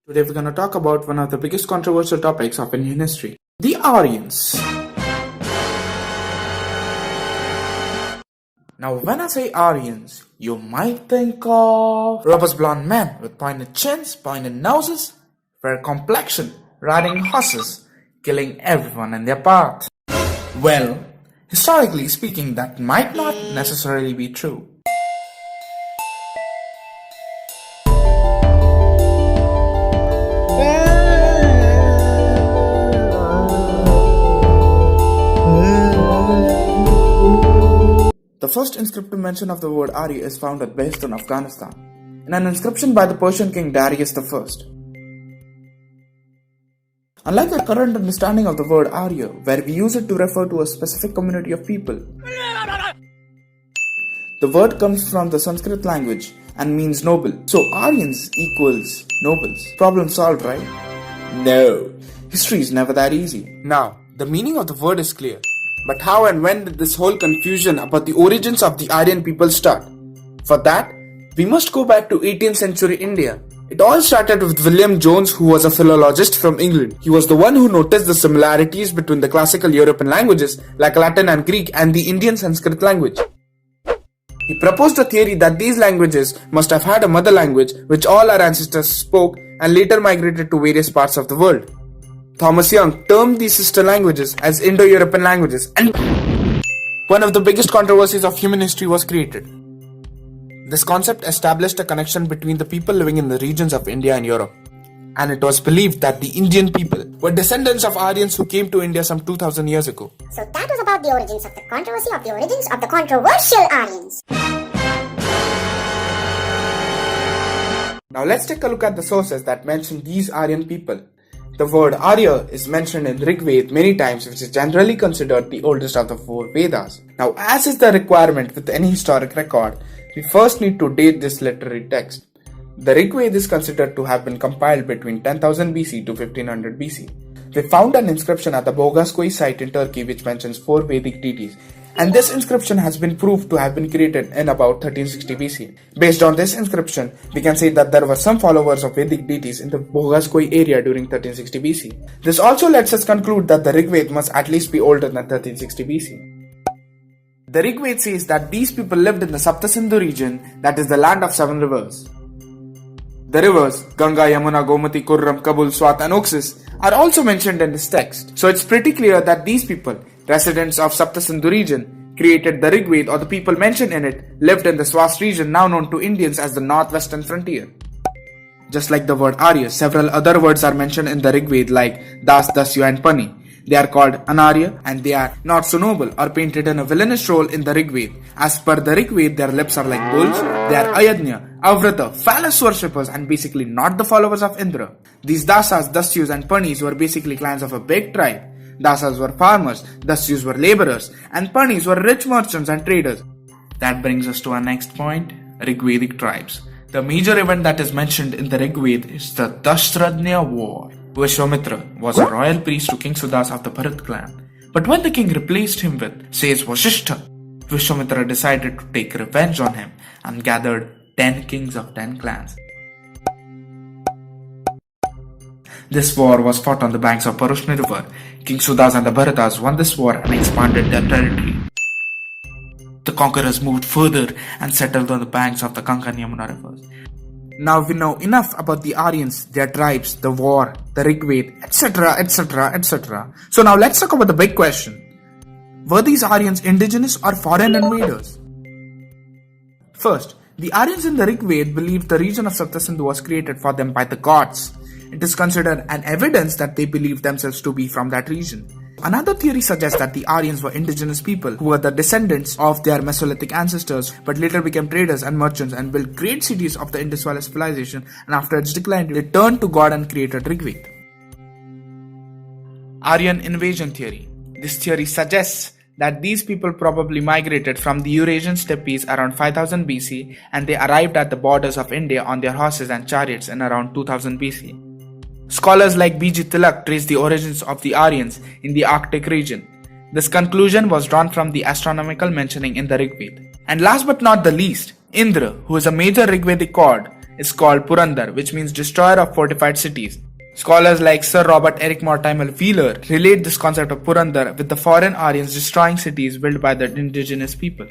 Today we're going to talk about one of the biggest controversial topics of Indian history, the Aryans. Now when I say Aryans, you might think of robust blonde men with pointed chins, pointed noses, fair complexion, riding horses, killing everyone in their path. Well, historically speaking, that might not necessarily be true. The first inscriptive mention of the word Arya is found at Behestan, Afghanistan, in an inscription by the Persian king Darius I. Unlike the current understanding of the word Arya, where we use it to refer to a specific community of people, the word comes from the Sanskrit language and means noble. So Aryans equals nobles. Problem solved, right? No. History is never that easy. Now, the meaning of the word is clear. But how and when did this whole confusion about the origins of the Aryan people start? For that, we must go back to 18th century India. It all started with William Jones, who was a philologist from England. He was the one who noticed the similarities between the classical European languages like Latin and Greek and the Indian Sanskrit language. He proposed a theory that these languages must have had a mother language which all our ancestors spoke and later migrated to various parts of the world. Thomas Young termed these sister languages as Indo-European languages, and one of the biggest controversies of human history was created. This concept established a connection between the people living in the regions of India and Europe, and it was believed that the Indian people were descendants of Aryans who came to India some 2000 years ago. So that was about the origins of the controversy of the origins of the controversial Aryans. Now let's take a look at the sources that mention these Aryan people. The word Arya is mentioned in Rig Veda many times, which is generally considered the oldest of the 4 Vedas. Now, as is the requirement with any historic record, we first need to date this literary text. The Rig Veda is considered to have been compiled between 10,000 BC to 1500 BC. We found an inscription at the Bogaskoi site in Turkey which mentions 4 Vedic deities, and this inscription has been proved to have been created in about 1360 BC. Based on this inscription, we can say that there were some followers of Vedic deities in the Bogaskoi area during 1360 BC. This also lets us conclude that the Rig Veda must at least be older than 1360 BC. The Rig Veda says that these people lived in the Saptasindhu region, that is the land of 7 rivers. The rivers Ganga, Yamuna, Gomati, Kurram, Kabul, Swat and Oxus are also mentioned in this text. So it's pretty clear that these people, residents of Saptasindhu region, created the Rig Veda, or the people mentioned in it lived in the vast region now known to Indians as the northwestern frontier. Just like the word Arya, several other words are mentioned in the Rig Veda like Das, Dasyu and Pani. They are called Anarya and they are not so noble or painted in a villainous role in the Rig Veda. As per the Rig Veda, their lips are like bulls, they are Ayadnya, Avrata, phallus worshippers and basically not the followers of Indra. These Dasas, Dasyus and Panis were basically clans of a big tribe. Dasas were farmers, Dasyus were laborers, and Panis were rich merchants and traders. That brings us to our next point, Rigvedic tribes. The major event that is mentioned in the Rig Veda is the Dashradnya War. Vishwamitra was a royal priest to King Sudas of the Bharat clan. But when the king replaced him with, says Vasishtha, Vishwamitra decided to take revenge on him and gathered 10 kings of 10 clans. This war was fought on the banks of Parushni river. King Sudas and the Bharatas won this war and expanded their territory. The conquerors moved further and settled on the banks of the Ganga and Yamuna rivers. Now we know enough about the Aryans, their tribes, the war, the Rig Veda, etc, etc, etc. So now let's talk about the big question. Were these Aryans indigenous or foreign invaders? First, the Aryans in the Rig Veda believed the region of Saptasindhu was created for them by the gods. It is considered an evidence that they believed themselves to be from that region. Another theory suggests that the Aryans were indigenous people who were the descendants of their Mesolithic ancestors but later became traders and merchants and built great cities of the Indus Valley civilization, and after its decline they turned to God and created Rig Veda. Aryan invasion theory. This theory suggests that these people probably migrated from the Eurasian steppes around 5000 BC and they arrived at the borders of India on their horses and chariots in around 2000 BC. Scholars like B.G. Tilak trace the origins of the Aryans in the Arctic region. This conclusion was drawn from the astronomical mentioning in the Rig Veda. And last but not the least, Indra, who is a major Rigvedic god, is called Purandar, which means destroyer of fortified cities. Scholars like Sir Robert Eric Mortimer Wheeler relate this concept of Purandar with the foreign Aryans destroying cities built by the indigenous people.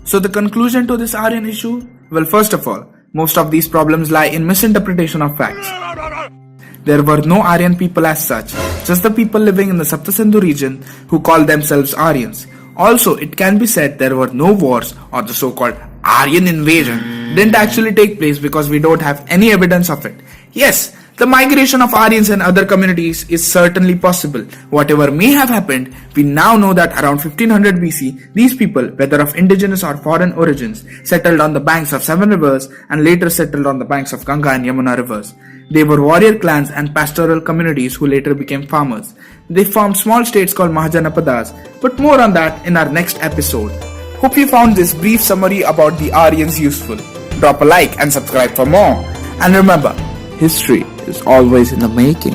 So the conclusion to this Aryan issue? Well, first of all, most of these problems lie in misinterpretation of facts. There were no Aryan people as such, just the people living in the Saptasindhu region who called themselves Aryans. Also, it can be said there were no wars or the so-called Aryan invasion didn't actually take place because we don't have any evidence of it. Yes, the migration of Aryans and other communities is certainly possible. Whatever may have happened, we now know that around 1500 BC, these people, whether of indigenous or foreign origins, settled on the banks of 7 rivers and later settled on the banks of Ganga and Yamuna rivers. They were warrior clans and pastoral communities who later became farmers. They formed small states called Mahajanapadas, but more on that in our next episode. Hope you found this brief summary about the Aryans useful. Drop a like and subscribe for more. And remember, history is always in the making.